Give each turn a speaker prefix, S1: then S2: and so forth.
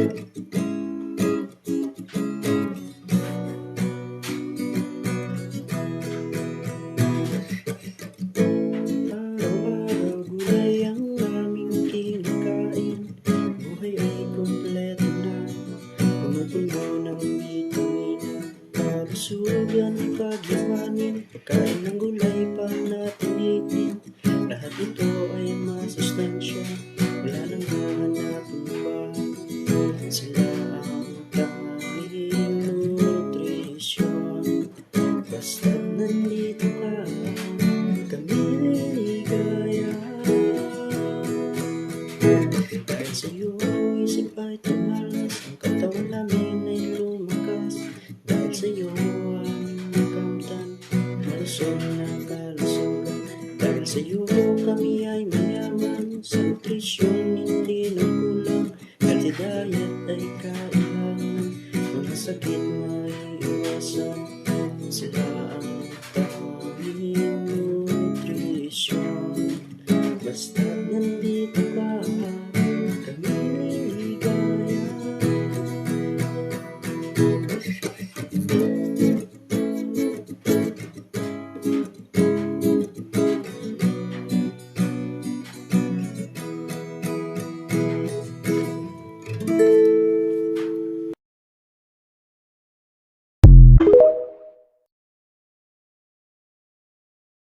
S1: Araw-araw gulay ang aming kinakain. Buhay ay kumpleto na, pumupuno ng bitamina. Kalusugan ay pagyamanin, pagkain ng gulay pa natinitin. Lahat ito ay masustansya, wala nang hahanapin pa. Sila ang tanging nutrisyon. Basta't nandito ka, kami ligaya. Dahil sa'yo isip ay tumalas, ang katawan namin ay lumakas. Dahil sa'yo aming nakamtan, malusog na kalusugan. Dahil sa'yo kami ay mayaman, sa nutrisyon hindi nagkulang. Healthy diet ay kailangan, mga sakit maiiwasan. Sila ang tanging nutrisyon. Basta't nandito ka, kami ligaya.